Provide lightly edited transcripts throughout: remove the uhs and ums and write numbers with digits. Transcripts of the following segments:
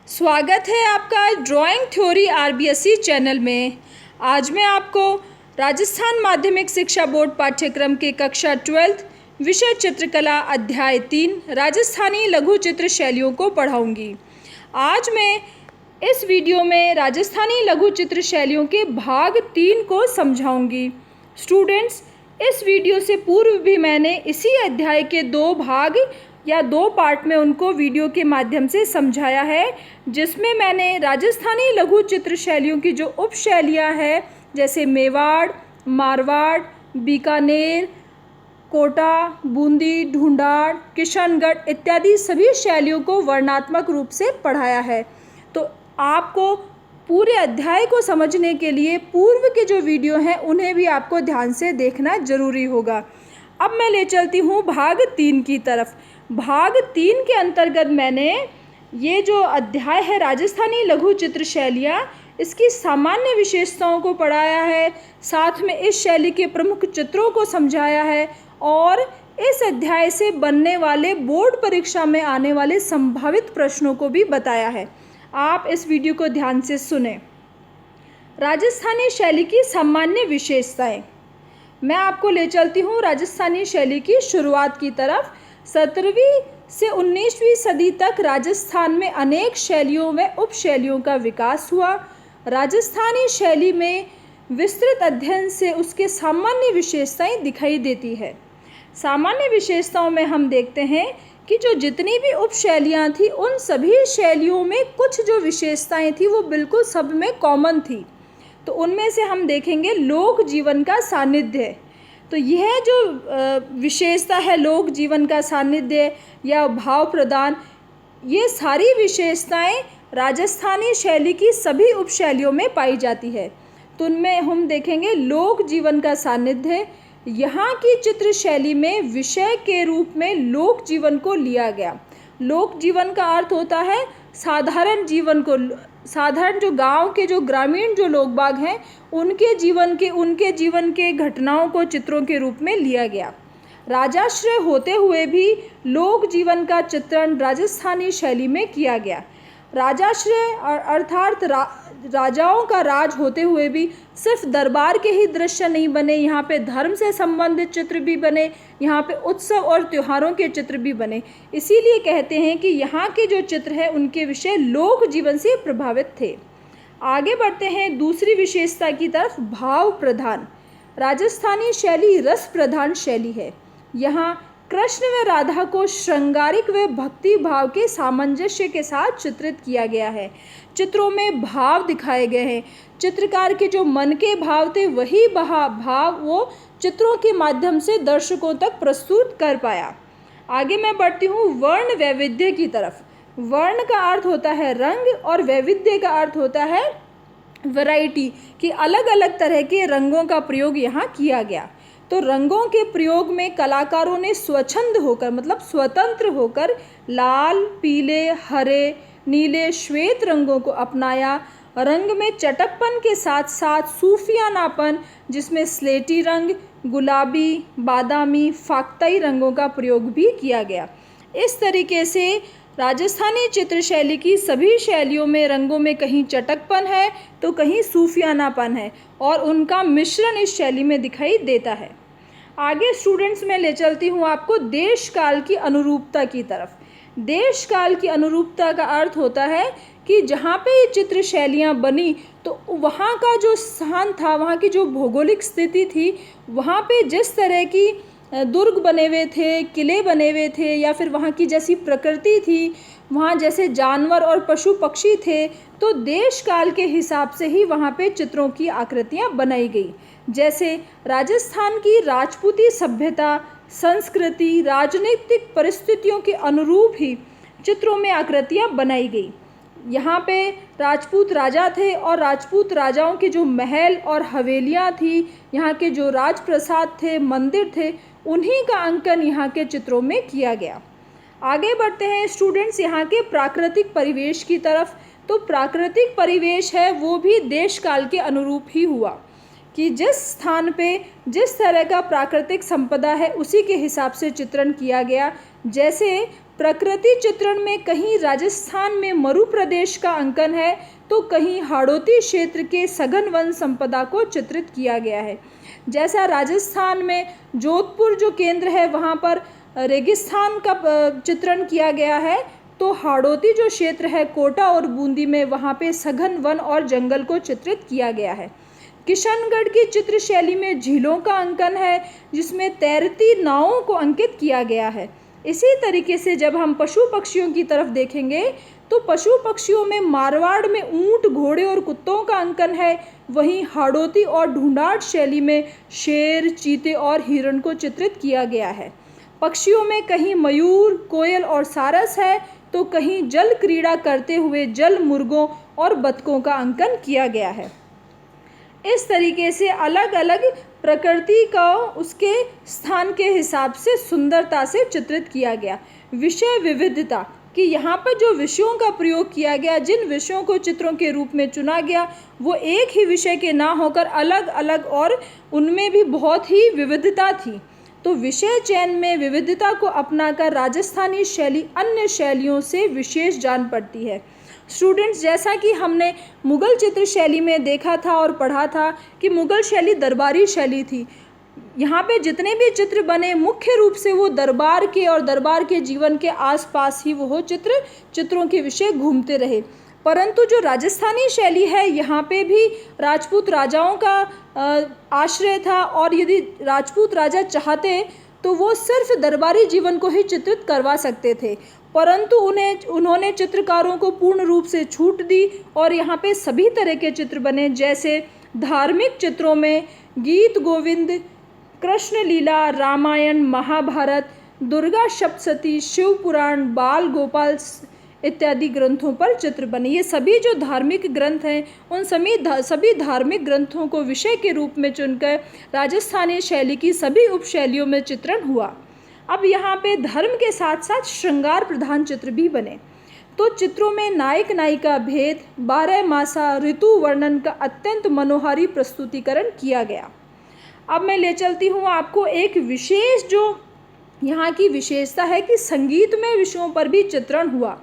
स्वागत है आपका ड्राइंग थ्योरी आरबीएसई चैनल में। आज मैं आपको राजस्थान माध्यमिक शिक्षा बोर्ड पाठ्यक्रम के कक्षा 12 विषय चित्रकला अध्याय 3 राजस्थानी लघु चित्र शैलियों को पढ़ाऊंगी। आज मैं इस वीडियो में राजस्थानी लघु चित्र शैलियों के भाग 3 को समझाऊंगी। स्टूडेंट्स, इस वीडियो से पूर्व भी मैंने इसी अध्याय के 2 भाग या 2 पार्ट में उनको वीडियो के माध्यम से समझाया है, जिसमें मैंने राजस्थानी लघु चित्र शैलियों की जो उप शैलियाँ हैं जैसे मेवाड़, मारवाड़, बीकानेर, कोटा, बूंदी, ढूंढाड़, किशनगढ़ इत्यादि सभी शैलियों को वर्णनात्मक रूप से पढ़ाया है। तो आपको पूरे अध्याय को समझने के लिए पूर्व के जो वीडियो हैं उन्हें भी आपको ध्यान से देखना जरूरी होगा। अब मैं ले चलती हूँ भाग 3 की तरफ। भाग 3 के अंतर्गत मैंने ये जो अध्याय है राजस्थानी लघु चित्र शैलियाँ, इसकी सामान्य विशेषताओं को पढ़ाया है, साथ में इस शैली के प्रमुख चित्रों को समझाया है और इस अध्याय से बनने वाले बोर्ड परीक्षा में आने वाले संभावित प्रश्नों को भी बताया है। आप इस वीडियो को ध्यान से सुने। राजस्थानी शैली की सामान्य विशेषताएं मैं आपको ले चलती हूँ राजस्थानी शैली की शुरुआत की तरफ। 17वीं से 19वीं सदी तक राजस्थान में अनेक शैलियों व उपशैलियों का विकास हुआ। राजस्थानी शैली में विस्तृत अध्ययन से उसके सामान्य विशेषताएं दिखाई देती है। सामान्य विशेषताओं में हम देखते हैं कि जो जितनी भी उपशैलियाँ थी उन सभी शैलियों में कुछ जो विशेषताएं थी वो बिल्कुल सब में कॉमन थी। तो उनमें से हम देखेंगे लोक जीवन का सानिध्य। तो यह जो विशेषता है लोक जीवन का सानिध्य या भाव प्रदान, ये सारी विशेषताएं राजस्थानी शैली की सभी उपशैलियों में पाई जाती है। तो उनमें हम देखेंगे लोक जीवन का सानिध्य। यहाँ की चित्र शैली में विषय के रूप में लोक जीवन को लिया गया। लोक जीवन का अर्थ होता है साधारण जीवन को, साधारण जो गांव के जो ग्रामीण जो लोग बाग हैं उनके जीवन के घटनाओं को चित्रों के रूप में लिया गया। राजाश्रय होते हुए भी लोक जीवन का चित्रण राजस्थानी शैली में किया गया। राजाश्रय अर्थात राजाओं का राज होते हुए भी सिर्फ दरबार के ही दृश्य नहीं बने, यहाँ पे धर्म से संबंधित चित्र भी बने, यहाँ पे उत्सव और त्योहारों के चित्र भी बने। इसीलिए कहते हैं कि यहाँ के जो चित्र है उनके विषय लोक जीवन से प्रभावित थे। आगे बढ़ते हैं दूसरी विशेषता की तरफ, भाव प्रधान। राजस्थानी शैली रस प्रधान शैली है। यहाँ कृष्ण व राधा को श्रृंगारिक व भक्ति भाव के सामंजस्य के साथ चित्रित किया गया है। चित्रों में भाव दिखाए गए हैं। चित्रकार के जो मन के भाव थे वही भाव वो चित्रों के माध्यम से दर्शकों तक प्रस्तुत कर पाया। आगे मैं बढ़ती हूँ वर्ण वैविध्य की तरफ। वर्ण का अर्थ होता है रंग और वैविध्य का अर्थ होता है वैरायटी, कि अलग अलग तरह के रंगों का प्रयोग यहाँ किया गया। तो रंगों के प्रयोग में कलाकारों ने स्वच्छंद होकर मतलब स्वतंत्र होकर लाल, पीले, हरे, नीले, श्वेत रंगों को अपनाया। रंग में चटकपन के साथ साथ सूफियानापन, जिसमें स्लेटी रंग, गुलाबी, बादामी, फाख्ताई रंगों का प्रयोग भी किया गया। इस तरीके से राजस्थानी चित्र शैली की सभी शैलियों में रंगों में कहीं चटकपन है तो कहीं सूफियानापन है और उनका मिश्रण इस शैली में दिखाई देता है। आगे स्टूडेंट्स मैं ले चलती हूँ आपको देश काल की अनुरूपता की तरफ। देश काल की अनुरूपता का अर्थ होता है कि जहाँ पे ये चित्र शैलियाँ बनी तो वहाँ का जो स्थान था, वहाँ की जो भौगोलिक स्थिति थी, वहाँ पे जिस तरह की दुर्ग बने हुए थे, किले बने हुए थे या फिर वहाँ की जैसी प्रकृति थी, वहाँ जैसे जानवर और पशु पक्षी थे, तो देश काल के हिसाब से ही वहाँ पे चित्रों की आकृतियाँ बनाई गई। जैसे राजस्थान की राजपूती सभ्यता, संस्कृति, राजनीतिक परिस्थितियों के अनुरूप ही चित्रों में आकृतियाँ बनाई गई। यहाँ पे राजपूत राजा थे और राजपूत राजाओं के जो महल और हवेलियाँ थी, यहाँ के जो राजप्रसाद थे, मंदिर थे, उन्हीं का अंकन यहाँ के चित्रों में किया गया। आगे बढ़ते हैं स्टूडेंट्स यहाँ के प्राकृतिक परिवेश की तरफ। तो प्राकृतिक परिवेश है वो भी देश काल के अनुरूप ही हुआ कि जिस स्थान पे जिस तरह का प्राकृतिक संपदा है उसी के हिसाब से चित्रण किया गया। जैसे प्रकृति चित्रण में कहीं राजस्थान में मरु प्रदेश का अंकन है तो कहीं हाड़ौती क्षेत्र के सघन वन संपदा को चित्रित किया गया है। जैसा राजस्थान में जोधपुर जो केंद्र है वहाँ पर रेगिस्तान का चित्रण किया गया है, तो हाड़ौती जो क्षेत्र है कोटा और बूंदी में वहाँ पे सघन वन और जंगल को चित्रित किया गया है। किशनगढ़ की चित्र शैली में झीलों का अंकन है जिसमें तैरती नावों को अंकित किया गया है। इसी तरीके से जब हम पशु पक्षियों की तरफ देखेंगे तो पशु पक्षियों में मारवाड़ में ऊंट, घोड़े और कुत्तों का अंकन है, वहीं हाड़ौती और ढूंढाड़ शैली में शेर, चीते और हिरण को चित्रित किया गया है। पक्षियों में कहीं मयूर, कोयल और सारस है तो कहीं जल क्रीड़ा करते हुए जल मुर्गों और बतखों का अंकन किया गया है। इस तरीके से अलग अलग प्रकृति का उसके स्थान के हिसाब से सुंदरता से चित्रित किया गया। विषय विविधता कि यहाँ पर जो विषयों का प्रयोग किया गया, जिन विषयों को चित्रों के रूप में चुना गया वो एक ही विषय के ना होकर अलग अलग और उनमें भी बहुत ही विविधता थी। तो विषय चयन में विविधता को अपनाकर राजस्थानी शैली अन्य शैलियों से विशेष जान पड़ती है। स्टूडेंट्स, जैसा कि हमने मुग़ल चित्र शैली में देखा था और पढ़ा था कि मुग़ल शैली दरबारी शैली थी। यहाँ पे जितने भी चित्र बने मुख्य रूप से वो दरबार के और दरबार के जीवन के आसपास ही वो चित्रों के विषय घूमते रहे। परंतु जो राजस्थानी शैली है यहाँ पे भी राजपूत राजाओं का आश्रय था और यदि राजपूत राजा चाहते तो वो सिर्फ दरबारी जीवन को ही चित्रित करवा सकते थे, परंतु उन्होंने चित्रकारों को पूर्ण रूप से छूट दी और यहाँ पे सभी तरह के चित्र बने। जैसे धार्मिक चित्रों में गीत गोविंद, कृष्ण लीला, रामायण, महाभारत, दुर्गा सप्तशती, शिव पुराण, बाल गोपाल इत्यादि ग्रंथों पर चित्र बने। ये सभी जो धार्मिक ग्रंथ हैं उन सभी धार्मिक ग्रंथों को विषय के रूप में चुनकर राजस्थानी शैली की सभी उपशैलियों में चित्रण हुआ। अब यहाँ पे धर्म के साथ साथ श्रृंगार प्रधान चित्र भी बने। तो चित्रों में नायक नायिका भेद, 12 मासा, ऋतु वर्णन का अत्यंत मनोहारी प्रस्तुतिकरण किया गया। अब मैं ले चलती हूँ आपको एक विशेष जो यहाँ की विशेषता है कि संगीत में विषयों पर भी चित्रण हुआ।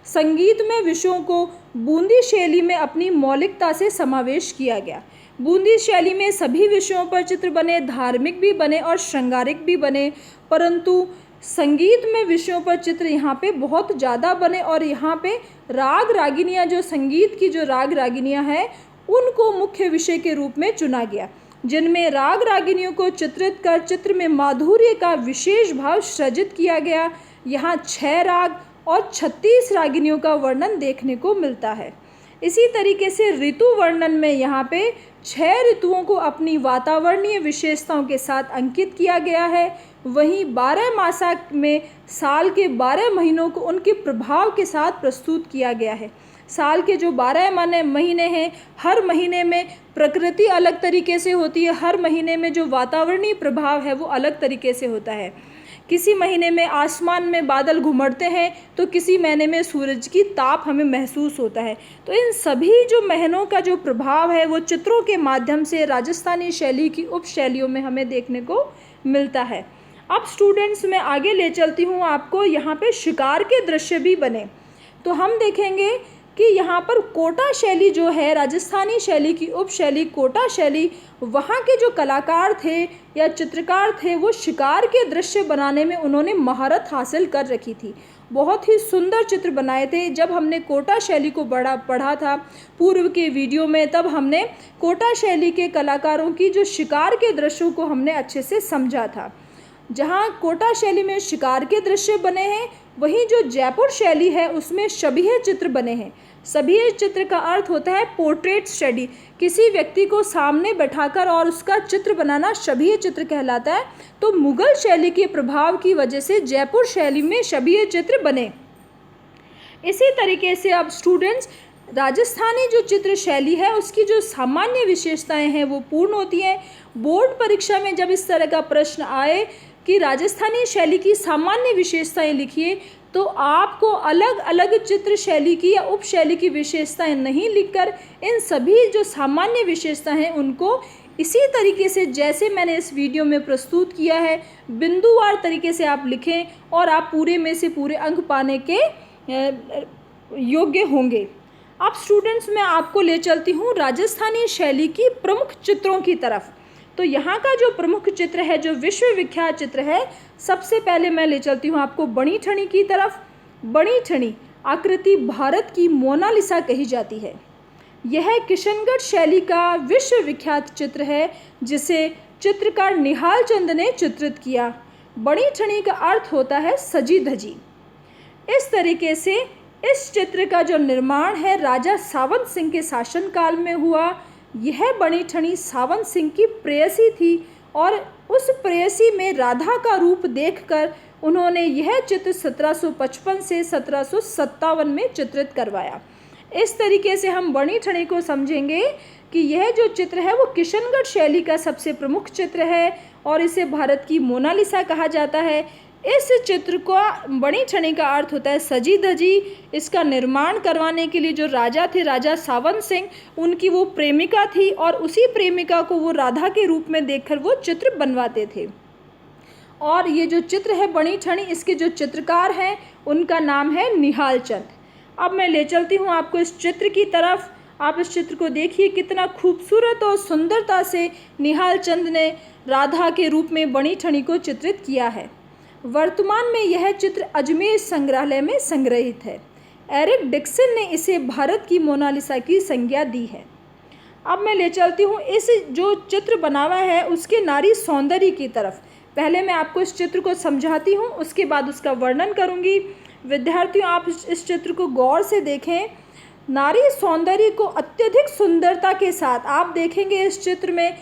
संगीत में विषयों को बूंदी शैली में अपनी मौलिकता से समावेश किया गया। बूंदी शैली में सभी विषयों पर चित्र बने, धार्मिक भी बने और श्रृंगारिक भी बने, परंतु संगीत में विषयों पर चित्र यहाँ पे बहुत ज़्यादा बने और यहाँ पे राग रागिनियाँ, जो संगीत की जो राग रागिनियाँ हैं उनको मुख्य विषय के रूप में चुना गया, जिनमें राग रागिनियों को चित्रित कर चित्र में माधुर्य का विशेष भाव सृजित किया गया। यहाँ 6 राग और 36 रागिनियों का वर्णन देखने को मिलता है। इसी तरीके से ऋतु वर्णन में यहाँ पे 6 ऋतुओं को अपनी वातावरणीय विशेषताओं के साथ अंकित किया गया है। वहीं 12 मासा में साल के 12 महीनों को उनके प्रभाव के साथ प्रस्तुत किया गया है। साल के जो 12 महीने हैं, हर महीने में प्रकृति अलग तरीके से होती है, हर महीने में जो वातावरणीय प्रभाव है वो अलग तरीके से होता है। किसी महीने में आसमान में बादल घुमड़ते हैं तो किसी महीने में सूरज की ताप हमें महसूस होता है। तो इन सभी जो महीनों का जो प्रभाव है वो चित्रों के माध्यम से राजस्थानी शैली की उपशैलियों में हमें देखने को मिलता है। अब स्टूडेंट्स, मैं आगे ले चलती हूँ आपको। यहाँ पे शिकार के दृश्य भी बने तो हम देखेंगे कि यहाँ पर कोटा शैली जो है, राजस्थानी शैली की उपशैली कोटा शैली, वहाँ के जो कलाकार थे या चित्रकार थे वो शिकार के दृश्य बनाने में उन्होंने महारत हासिल कर रखी थी। बहुत ही सुंदर चित्र बनाए थे। जब हमने कोटा शैली को पढ़ा था पूर्व के वीडियो में, तब हमने कोटा शैली के कलाकारों की जो शिकार के दृश्यों को हमने अच्छे से समझा था। जहाँ कोटा शैली में शिकार के दृश्य बने हैं, वहीं जो जयपुर शैली है उसमें शबीह चित्र बने हैं। शबीह चित्र का अर्थ होता है पोर्ट्रेट स्टडी, किसी व्यक्ति को सामने बैठाकर और उसका चित्र बनाना शबीह चित्र कहलाता है। तो मुग़ल शैली के प्रभाव की वजह से जयपुर शैली में शबीह चित्र बने। इसी तरीके से अब स्टूडेंट्स, राजस्थानी जो चित्र शैली है उसकी जो सामान्य विशेषताएं हैं वो पूर्ण होती हैं। बोर्ड परीक्षा में जब इस तरह का प्रश्न आए कि राजस्थानी शैली की सामान्य विशेषताएं लिखिए, तो आपको अलग अलग चित्र शैली की या उपशैली की विशेषताएं नहीं लिखकर इन सभी जो सामान्य विशेषताएं हैं उनको इसी तरीके से जैसे मैंने इस वीडियो में प्रस्तुत किया है, बिंदुवार तरीके से आप लिखें और आप पूरे में से पूरे अंक पाने के योग्य होंगे। अब स्टूडेंट्स, मैं आपको ले चलती हूँ राजस्थानी शैली की प्रमुख चित्रों की तरफ। तो यहाँ का जो प्रमुख चित्र है, जो विश्वविख्यात चित्र है, सबसे पहले मैं ले चलती हूँ आपको बणी ठनी की तरफ। बणी ठनी आकृति भारत की मोनालिसा कही जाती है। यह किशनगढ़ शैली का विश्वविख्यात चित्र है, जिसे चित्रकार निहाल चंद ने चित्रित किया। बणी ठनी का अर्थ होता है सजी धजी। इस तरीके से इस चित्र का जो निर्माण है राजा सावंत सिंह के शासनकाल में हुआ। यह बणी ठनी सावंत सिंह की प्रेयसी थी और उस प्रेयसी में राधा का रूप देखकर उन्होंने यह चित्र 1755 से 1757 में चित्रित करवाया। इस तरीके से हम बणी ठनी को समझेंगे कि यह जो चित्र है वो किशनगढ़ शैली का सबसे प्रमुख चित्र है और इसे भारत की मोनालिसा कहा जाता है। इस चित्र को बणी ठनी का अर्थ होता है सजी धजी। इसका निर्माण करवाने के लिए जो राजा थे, राजा सावंत सिंह, उनकी वो प्रेमिका थी और उसी प्रेमिका को वो राधा के रूप में देखकर वो चित्र बनवाते थे। और ये जो चित्र है बणी ठनी, इसके जो चित्रकार हैं उनका नाम है निहाल चंद। अब मैं ले चलती हूँ आपको इस चित्र की तरफ। आप इस चित्र को देखिए, कितना खूबसूरत और सुंदरता से निहाल चंद ने राधा के रूप में बणी ठनी को चित्रित किया है। वर्तमान में यह चित्र अजमेर संग्रहालय में संग्रहित है। एरिक डिक्सन ने इसे भारत की मोनालिसा की संज्ञा दी है। अब मैं ले चलती हूँ इस जो चित्र बना हुआ है उसके नारी सौंदर्य की तरफ। पहले मैं आपको इस चित्र को समझाती हूँ, उसके बाद उसका वर्णन करूँगी। विद्यार्थियों, आप इस चित्र को गौर से देखें। नारी सौंदर्य को अत्यधिक सुंदरता के साथ आप देखेंगे इस चित्र में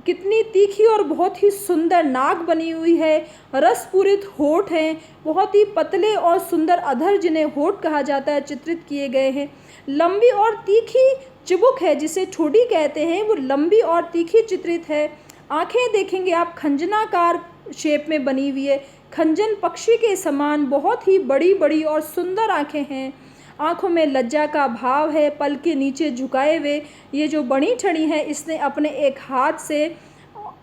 कितनी तीखी और बहुत ही सुंदर नाक बनी हुई है, रसपूरित होठ हैं, बहुत ही पतले और सुंदर अधर जिन्हें होठ कहा जाता है चित्रित किए गए हैं। लंबी और तीखी चिबुक है जिसे ठोड़ी कहते हैं, वो लंबी और तीखी चित्रित है। आंखें देखेंगे आप खंजनाकार शेप में बनी हुई है, खंजन पक्षी के समान बहुत ही बड़ी बड़ी और सुंदर आंखें हैं। आंखों में लज्जा का भाव है, पल के नीचे झुकाए हुए। ये जो बणी ठनी है इसने अपने एक हाथ से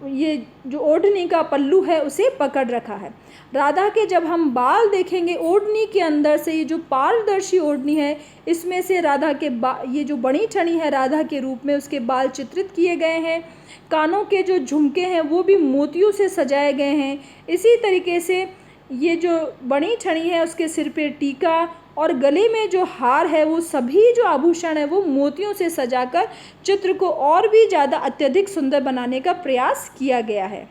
ये जो ओढ़नी का पल्लू है उसे पकड़ रखा है। राधा के जब हम बाल देखेंगे ओढ़नी के अंदर से, ये जो पारदर्शी ओढ़नी है इसमें से राधा के ये जो बणी ठनी है राधा के रूप में उसके बाल चित्रित किए गए हैं। कानों के जो झुमके हैं वो भी मोतियों से सजाए गए हैं। इसी तरीके से ये जो बणी ठनी है उसके सिर पे टीका और गले में जो हार है वो सभी जो आभूषण है वो मोतियों से सजाकर चित्र को और भी ज़्यादा अत्यधिक सुंदर बनाने का प्रयास किया गया है।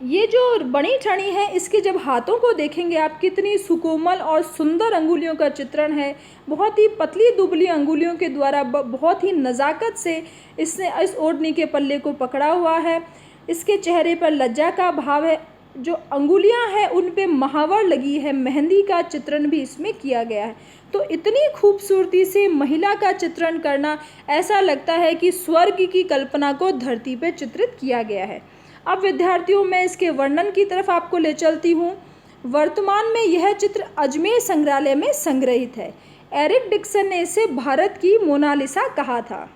ये जो बणी ठनी है इसके जब हाथों को देखेंगे आप, कितनी सुकोमल और सुंदर अंगुलियों का चित्रण है। बहुत ही पतली दुबली अंगुलियों के द्वारा बहुत ही नज़ाकत से इसने इस ओढ़नी के पल्ले को पकड़ा हुआ है। इसके चेहरे पर लज्जा का भाव है। जो अंगुलियां हैं उन पे महावर लगी है, मेहंदी का चित्रण भी इसमें किया गया है। तो इतनी खूबसूरती से महिला का चित्रण करना, ऐसा लगता है कि स्वर्ग की कल्पना को धरती पर चित्रित किया गया है। अब विद्यार्थियों, मैं इसके वर्णन की तरफ आपको ले चलती हूँ। वर्तमान में यह चित्र अजमेर संग्रहालय में संग्रहित है। एरिक डिक्सन ने इसे भारत की मोनालिसा कहा था।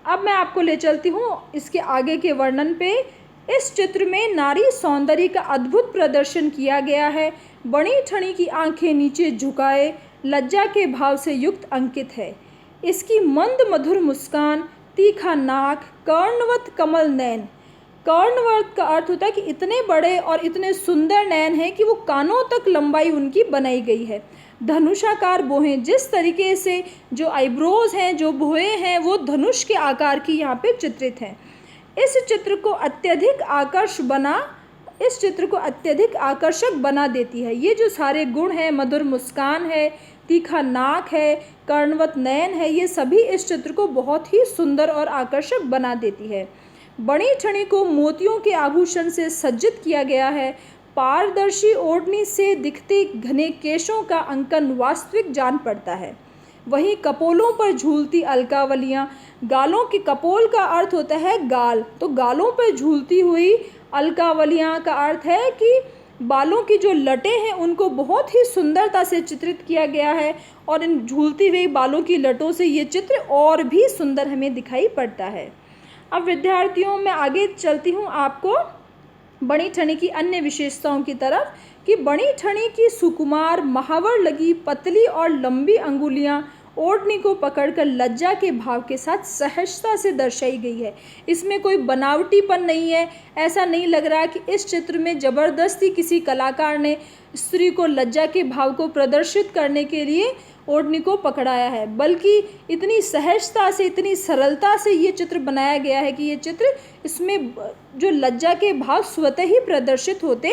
अब मैं आपको ले चलती हूँ इसके आगे के वर्णन पे। इस चित्र में नारी सौंदर्य का अद्भुत प्रदर्शन किया गया है। बणी ठनी की आंखें नीचे झुकाए लज्जा के भाव से युक्त अंकित है। इसकी मंद मधुर मुस्कान, तीखा नाक, कर्णवत कमल नैन। कर्णवत का अर्थ होता है कि इतने बड़े और इतने सुंदर नैन हैं कि वो कानों तक लंबाई उनकी बनाई गई है। धनुषाकार भौहें, जिस तरीके से जो आईब्रोज हैं, जो भौहें हैं, वो धनुष के आकार की यहाँ पे चित्रित हैं। इस चित्र को अत्यधिक आकर्षक बना देती है। ये जो सारे गुण हैं, मधुर मुस्कान है, तीखा नाक है, कर्णवत नयन है, ये सभी इस चित्र को बहुत ही सुंदर और आकर्षक बना देती है। बणी ठनी को मोतियों के आभूषण से सज्जित किया गया है। पारदर्शी ओढ़नी से दिखते घने केशों का अंकन वास्तविक जान पड़ता है। वहीं कपोलों पर झूलती अलकावलियाँ, गालों के कपोल का अर्थ होता है गाल, तो गालों पर झूलती हुई अलकावलियाँ का अर्थ है कि बालों की जो लटें हैं उनको बहुत ही सुंदरता से चित्रित किया गया है और इन झूलती हुई बालों की लटों से ये चित्र और भी सुंदर हमें दिखाई पड़ता है। अब विद्यार्थियों मैं आगे चलती हूँ आपको बणी ठनी की अन्य विशेषताओं की तरफ कि बणी ठनी की सुकुमार महावर लगी पतली और लंबी अंगुलियां ओढ़नी को पकड़कर लज्जा के भाव के साथ सहजता से दर्शाई गई है। इसमें कोई बनावटीपन नहीं है। ऐसा नहीं लग रहा कि इस चित्र में ज़बरदस्ती किसी कलाकार ने स्त्री को लज्जा के भाव को प्रदर्शित करने के लिए ओढ़नी को पकड़ाया है, बल्कि इतनी सहजता से, इतनी सरलता से ये चित्र बनाया गया है कि ये चित्र, इसमें जो लज्जा के भाव स्वतः ही प्रदर्शित होते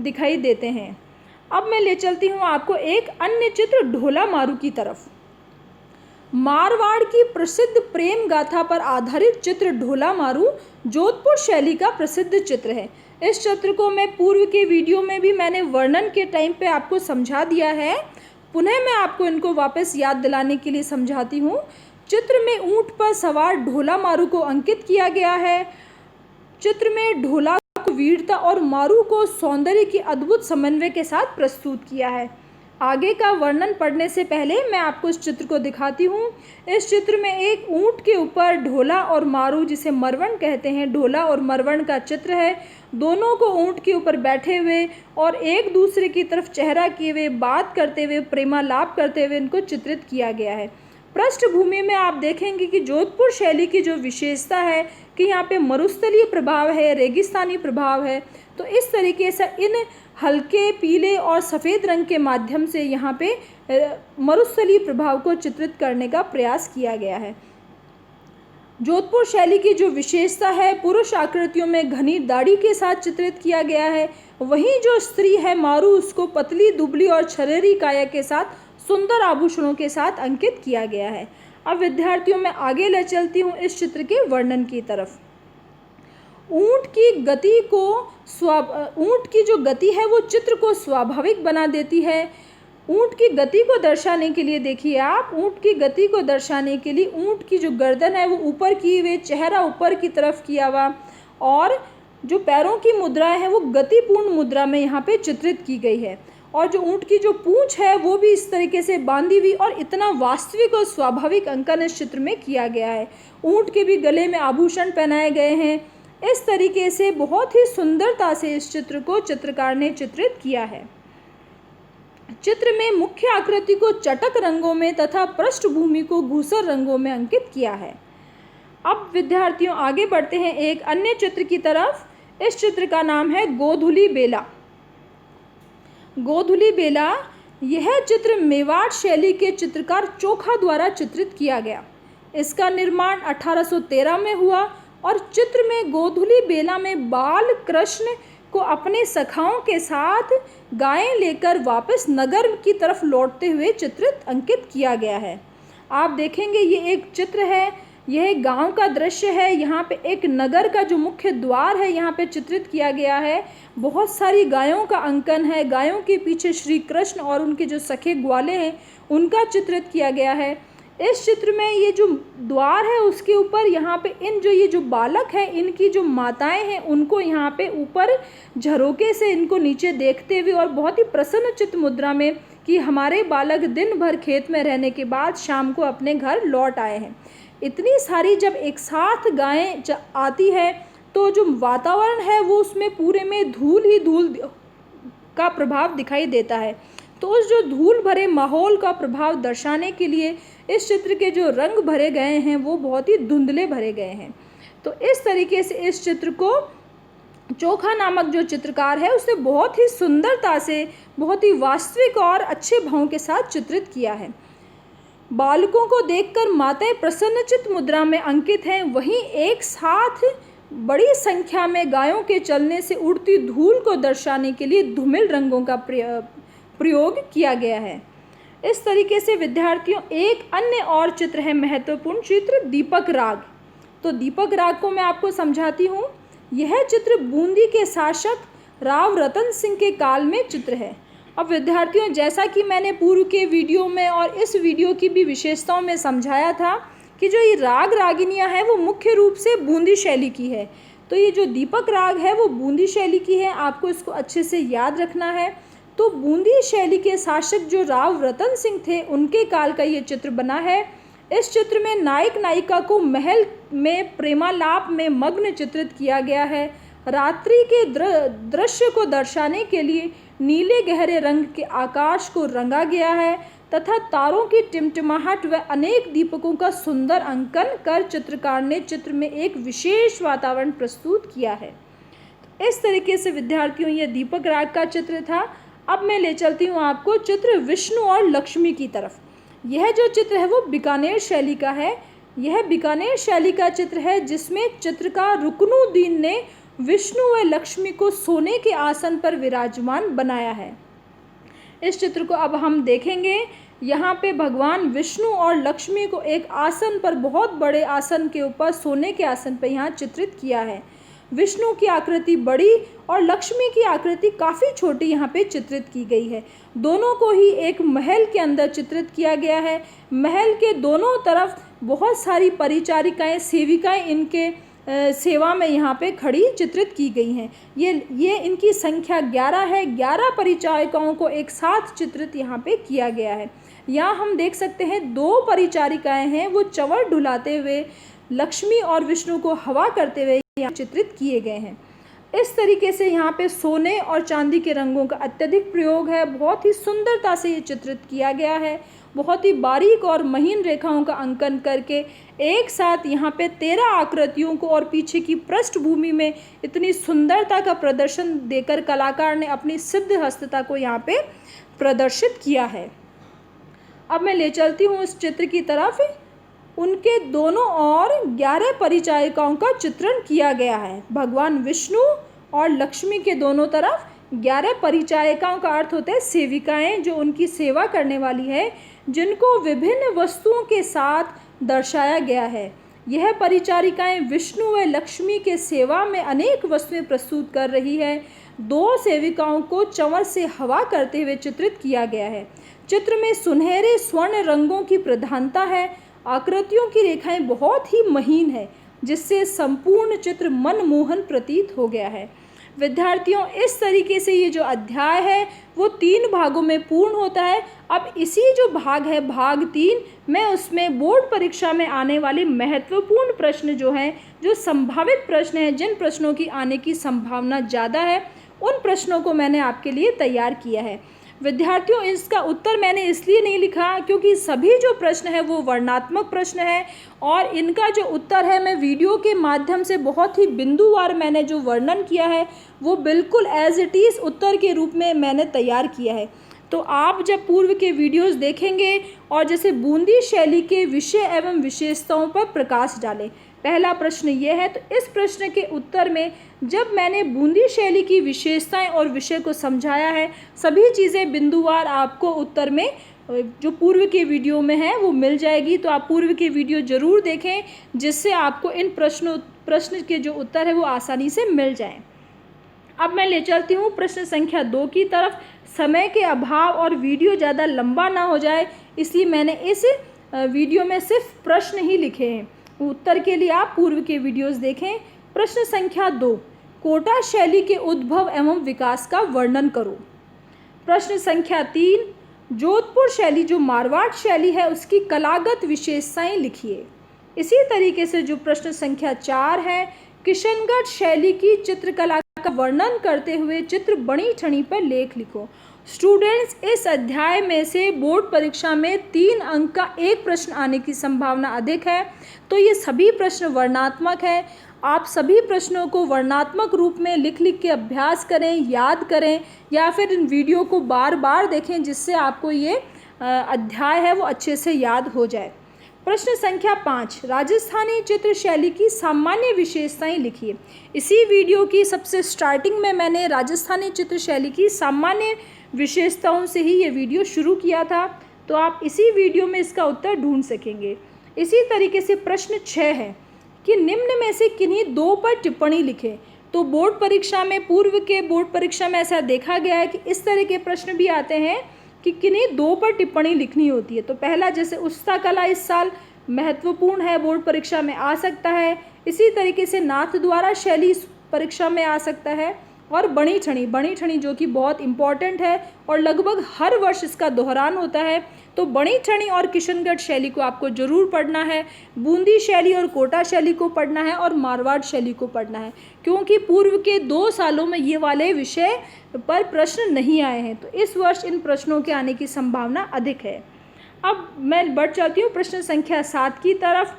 दिखाई देते हैं। अब मैं ले चलती हूँ आपको एक अन्य चित्र ढोला मारू की तरफ। मारवाड़ की प्रसिद्ध प्रेम गाथा पर आधारित चित्र ढोला मारू जोधपुर शैली का प्रसिद्ध चित्र है। इस चित्र को मैं पूर्व के वीडियो में भी मैंने वर्णन के टाइम पे आपको समझा दिया है। पुनः मैं आपको इनको वापस याद दिलाने के लिए समझाती हूँ। चित्र में ऊंट पर सवार ढोला मारू को अंकित किया गया है। चित्र में ढोला को वीरता और मारू को सौंदर्य की अद्भुत समन्वय के साथ प्रस्तुत किया है। आगे का वर्णन पढ़ने से पहले मैं आपको इस चित्र को दिखाती हूँ। इस चित्र में एक ऊंट के ऊपर ढोला और मारू, जिसे मरवण कहते हैं, ढोला और मरवण का चित्र है। दोनों को ऊंट के ऊपर बैठे हुए और एक दूसरे की तरफ चेहरा किए हुए बात करते हुए, प्रेमालाप करते हुए इनको चित्रित किया गया है। पृष्ठभूमि में आप देखेंगे कि जोधपुर शैली की जो विशेषता है कि यहाँ पे मरुस्थलीय प्रभाव है, रेगिस्तानी प्रभाव है। तो इस तरीके से इन हल्के पीले और सफ़ेद रंग के माध्यम से यहाँ पे मरुस्थलीय प्रभाव को चित्रित करने का प्रयास किया गया है। जोधपुर शैली की जो विशेषता है, पुरुष आकृतियों में घनी दाढ़ी के साथ चित्रित किया गया है। वहीं जो स्त्री है मारू, उसको पतली दुबली और छरेरी काया के साथ सुंदर आभूषणों के साथ अंकित किया गया है। अब विद्यार्थियों मैं आगे ले चलती हूँ इस चित्र के वर्णन की तरफ। ऊंट की जो गति है वो चित्र को स्वाभाविक बना देती है। ऊंट की गति को दर्शाने के लिए देखिए आप, ऊंट की गति को दर्शाने के लिए ऊंट की जो गर्दन है वो ऊपर किए हुए, चेहरा ऊपर की तरफ किया हुआ, और जो पैरों की मुद्राएं हैं वो गतिपूर्ण मुद्रा में यहाँ पे चित्रित की गई है। और जो ऊंट की जो पूंछ है वो भी इस तरीके से बांधी हुई, और इतना वास्तविक और स्वाभाविक अंकन इस चित्र में किया गया है। ऊंट के भी गले में आभूषण पहनाए गए हैं। इस तरीके से बहुत ही सुंदरता से इस चित्र को चित्रकार ने चित्रित किया है। चित्र में मुख्य आकृति को चटक रंगों में तथा पृष्ठभूमि को धूसर रंगों में अंकित किया है। अब विद्यार्थियों आगे बढ़ते हैं एक अन्य चित्र की तरफ। इस चित्र का नाम है गोधुली बेला। गोधुली बेला, यह चित्र मेवाड़ शैली के चित्रकार चोखा द्वारा चित्रित किया गया। इसका निर्माण 1813 में हुआ और चित्र में गोधुली बेला में बाल कृष्ण को अपने सखाओं के साथ गायें लेकर वापस नगर की तरफ लौटते हुए चित्रित अंकित किया गया है। आप देखेंगे ये एक चित्र है, यह गांव का दृश्य है। यहाँ पे एक नगर का जो मुख्य द्वार है यहाँ पे चित्रित किया गया है। बहुत सारी गायों का अंकन है। गायों के पीछे श्री कृष्ण और उनके जो सखे ग्वाले हैं उनका चित्रित किया गया है। इस चित्र में ये जो द्वार है उसके ऊपर यहाँ पे ये जो बालक है, इनकी जो माताएं हैं उनको यहाँ पे ऊपर झरोके से इनको नीचे देखते हुए और बहुत ही प्रसन्नचित्त मुद्रा में कि हमारे बालक दिन भर खेत में रहने के बाद शाम को अपने घर लौट आए हैं। इतनी सारी जब एक साथ गायें आती है तो जो वातावरण है वो उसमें पूरे में धूल ही धूल का प्रभाव दिखाई देता है। तो उस जो धूल भरे माहौल का प्रभाव दर्शाने के लिए इस चित्र के जो रंग भरे गए हैं वो बहुत ही धुंधले भरे गए हैं। तो इस तरीके से इस चित्र को चोखा नामक जो चित्रकार है उसने बहुत ही सुंदरता से, बहुत ही वास्तविक और अच्छे भावों के साथ चित्रित किया है। बालकों को देखकर माताएं प्रसन्नचित्त मुद्रा में अंकित हैं। वहीं एक साथ बड़ी संख्या में गायों के चलने से उड़ती धूल को दर्शाने के लिए धूमिल रंगों का प्रयोग किया गया है। इस तरीके से विद्यार्थियों एक अन्य और चित्र है महत्वपूर्ण चित्र, दीपक राग। तो दीपक राग को मैं आपको समझाती हूँ। यह चित्र बूंदी के शासक राव रतन सिंह के काल में चित्र है। अब विद्यार्थियों जैसा कि मैंने पूर्व के वीडियो में और इस वीडियो की भी विशेषताओं में समझाया था कि जो ये राग रागिनियाँ हैं वो मुख्य रूप से बूंदी शैली की है। तो ये जो दीपक राग है वो बूंदी शैली की है, आपको इसको अच्छे से याद रखना है। तो बूंदी शैली के शासक जो राव रतन सिंह थे उनके काल का ये चित्र बना है। इस चित्र में नायक नायिका को महल में प्रेमालाप में मग्न चित्रित किया गया है। रात्रि के दृश्य को दर्शाने के लिए नीले गहरे रंग के आकाश को रंगा गया है तथा तारों की टिमटिमाहट व अनेक दीपकों का सुंदर अंकन कर चित्रकार ने चित्र में एक विशेष वातावरण प्रस्तुत किया है। तो इस तरीके से विद्यार्थियों ये दीपक राग का चित्र था। अब मैं ले चलती हूँ आपको चित्र विष्णु और लक्ष्मी की तरफ। यह जो चित्र है वो बीकानेर शैली का है। यह बीकानेर शैली का चित्र है जिसमें चित्रकार रुकनुद्दीन ने विष्णु व लक्ष्मी को सोने के आसन पर विराजमान बनाया है। इस चित्र को अब हम देखेंगे। यहाँ पे भगवान विष्णु और लक्ष्मी को एक आसन पर, बहुत बड़े आसन के ऊपर, सोने के आसन पर यहाँ चित्रित किया है। विष्णु की आकृति बड़ी और लक्ष्मी की आकृति काफ़ी छोटी यहाँ पे चित्रित की गई है। दोनों को ही एक महल के अंदर चित्रित किया गया है। महल के दोनों तरफ बहुत सारी परिचारिकाएं, सेविकाएं इनके सेवा में यहाँ पे खड़ी चित्रित की गई हैं। ये इनकी संख्या 11 है। 11 परिचारिकाओं को एक साथ चित्रित यहाँ पे किया गया है। यहाँ हम देख सकते हैं 2 परिचारिकाएं हैं, वो चंवर ढुलाते हुए लक्ष्मी और विष्णु को हवा करते हुए यहाँ चित्रित किए गए हैं। इस तरीके से यहाँ पे सोने और चांदी के रंगों का अत्यधिक प्रयोग है। बहुत ही सुंदरता से ये चित्रित किया गया है। बहुत ही बारीक और महीन रेखाओं का अंकन करके एक साथ यहाँ पे 13 आकृतियों को और पीछे की पृष्ठभूमि में इतनी सुंदरता का प्रदर्शन देकर कलाकार ने अपनी सिद्ध हस्तता को यहाँ पे प्रदर्शित किया है। अब मैं ले चलती हूँ इस चित्र की तरफ। उनके दोनों ओर 11 परिचारिकाओं का चित्रण किया गया है। भगवान विष्णु और लक्ष्मी के दोनों तरफ 11 परिचारिकाओं का अर्थ होता है सेविकाएं, जो उनकी सेवा करने वाली है, जिनको विभिन्न वस्तुओं के साथ दर्शाया गया है। यह परिचारिकाएं विष्णु व लक्ष्मी के सेवा में अनेक वस्तुएं प्रस्तुत कर रही है। 2 सेविकाओं को चंवर से हवा करते हुए चित्रित किया गया है। चित्र में सुनहरे स्वर्ण रंगों की प्रधानता है। आकृतियों की रेखाएं बहुत ही महीन है, जिससे संपूर्ण चित्र मनमोहन प्रतीत हो गया है। विद्यार्थियों, इस तरीके से ये जो अध्याय है वो 3 भागों में पूर्ण होता है। अब इसी जो भाग है, भाग 3, मैं उसमें बोर्ड परीक्षा में आने वाले महत्वपूर्ण प्रश्न जो हैं, जो संभावित प्रश्न हैं, जिन प्रश्नों की आने की संभावना ज़्यादा है, उन प्रश्नों को मैंने आपके लिए तैयार किया है। विद्यार्थियों, इसका उत्तर मैंने इसलिए नहीं लिखा क्योंकि सभी जो प्रश्न है वो वर्णनात्मक प्रश्न है और इनका जो उत्तर है मैं वीडियो के माध्यम से बहुत ही बिंदुवार मैंने जो वर्णन किया है वो बिल्कुल एज इट इज़ उत्तर के रूप में मैंने तैयार किया है। तो आप जब पूर्व के वीडियोस देखेंगे और जैसे बूंदी शैली के विषय एवं विशेषताओं पर प्रकाश डालें, पहला प्रश्न ये है, तो इस प्रश्न के उत्तर में जब मैंने बूंदी शैली की विशेषताएं और विषय को समझाया है, सभी चीज़ें बिंदुवार आपको उत्तर में जो पूर्व के वीडियो में है वो मिल जाएगी। तो आप पूर्व के वीडियो ज़रूर देखें, जिससे आपको इन प्रश्न के जो उत्तर है वो आसानी से मिल जाएं। अब मैं ले चलती हूँ प्रश्न संख्या 2 की तरफ। समय के अभाव और वीडियो ज़्यादा लंबा ना हो जाए, इसलिए मैंने इस वीडियो में सिर्फ प्रश्न ही लिखे हैं। उत्तर के लिए आप पूर्व के वीडियोस देखें। प्रश्न संख्या 2, कोटा शैली के उद्भव एवं विकास का वर्णन करो। प्रश्न संख्या 3, जोधपुर शैली जो मारवाड़ शैली है उसकी कलागत विशेषताएं लिखिए। इसी तरीके से जो प्रश्न संख्या 4 है, किशनगढ़ शैली की चित्रकला का वर्णन करते हुए चित्र बनी ठनी पर लेख लिखो। स्टूडेंट्स, इस अध्याय में से बोर्ड परीक्षा में 3 अंक का एक प्रश्न आने की संभावना अधिक है। तो ये सभी प्रश्न वर्णनात्मक है। आप सभी प्रश्नों को वर्णनात्मक रूप में लिख लिख के अभ्यास करें, याद करें, या फिर इन वीडियो को बार बार देखें, जिससे आपको ये अध्याय है वो अच्छे से याद हो जाए। प्रश्न संख्या 5, राजस्थानी चित्र शैली की सामान्य विशेषताएं लिखिए। इसी वीडियो की सबसे स्टार्टिंग में मैंने राजस्थानी चित्र शैली की सामान्य विशेषताओं से ही ये वीडियो शुरू किया था, तो आप इसी वीडियो में इसका उत्तर ढूंढ सकेंगे। इसी तरीके से प्रश्न 6 है कि निम्न में से किन्हीं 2 पर टिप्पणी लिखें। तो बोर्ड परीक्षा में, पूर्व के बोर्ड परीक्षा में ऐसा देखा गया है कि इस तरह के प्रश्न भी आते हैं कि किन्हीं 2 पर टिप्पणी लिखनी होती है। तो पहला, जैसे उस्ता कला इस साल महत्वपूर्ण है, बोर्ड परीक्षा में आ सकता है। इसी तरीके से नाथ द्वारा शैली परीक्षा में आ सकता है। और बणी ठणी जो कि बहुत इम्पॉर्टेंट है और लगभग हर वर्ष इसका दोहरान होता है। तो बणी ठणी और किशनगढ़ शैली को आपको जरूर पढ़ना है, बूंदी शैली और कोटा शैली को पढ़ना है और मारवाड़ शैली को पढ़ना है, क्योंकि पूर्व के 2 सालों में ये वाले विषय पर प्रश्न नहीं आए हैं। तो इस वर्ष इन प्रश्नों के आने की संभावना अधिक है। अब मैं बढ़ जाती हूँ प्रश्न संख्या 7 की तरफ।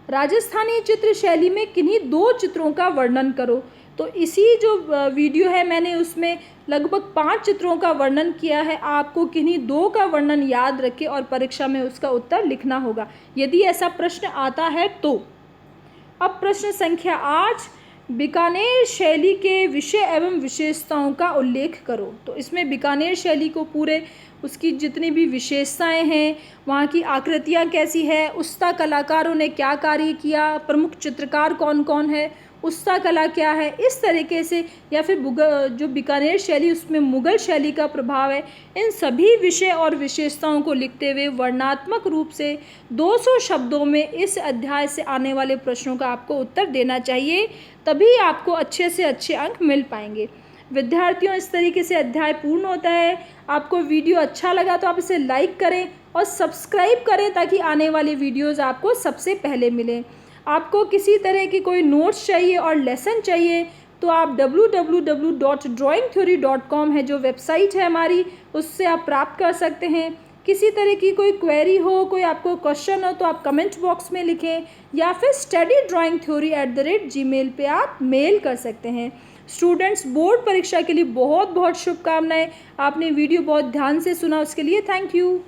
राजस्थानी चित्र शैली में किन्हीं 2 चित्रों का वर्णन करो। तो इसी जो वीडियो है मैंने उसमें लगभग 5 चित्रों का वर्णन किया है। आपको किन्हीं 2 का वर्णन याद रखें और परीक्षा में उसका उत्तर लिखना होगा यदि ऐसा प्रश्न आता है तो। अब प्रश्न संख्या 8, बीकानेर शैली के विषय एवं विशेषताओं का उल्लेख करो। तो इसमें बीकानेर शैली को पूरे उसकी जितनी भी विशेषताएं हैं, वहाँ की आकृतियाँ कैसी है, उस्ता कलाकारों ने क्या कार्य किया, प्रमुख चित्रकार कौन कौन है, उस्ता कला क्या है, इस तरीके से, या फिर जो बीकानेर शैली उसमें मुग़ल शैली का प्रभाव है, इन सभी विषय और विशेषताओं को लिखते हुए वर्णनात्मक रूप से 200 शब्दों में इस अध्याय से आने वाले प्रश्नों का आपको उत्तर देना चाहिए, तभी आपको अच्छे से अच्छे अंक मिल पाएंगे। विद्यार्थियों, इस तरीके से अध्याय पूर्ण होता है। आपको वीडियो अच्छा लगा तो आप इसे लाइक करें और सब्सक्राइब करें ताकि आने वाले वीडियोज़ आपको सबसे पहले मिलें। आपको किसी तरह की कोई नोट्स चाहिए और लेसन चाहिए तो आप www.drawingtheory.com है जो वेबसाइट है हमारी, उससे आप प्राप्त कर सकते हैं। किसी तरह की कोई क्वेरी हो, कोई आपको क्वेश्चन हो तो आप कमेंट बॉक्स में लिखें या फिर study-drawing-theory@gmail पे आप मेल कर सकते हैं। स्टूडेंट्स, बोर्ड परीक्षा के लिए बहुत बहुत शुभकामनाएं। आपने वीडियो बहुत ध्यान से सुना, उसके लिए थैंक यू।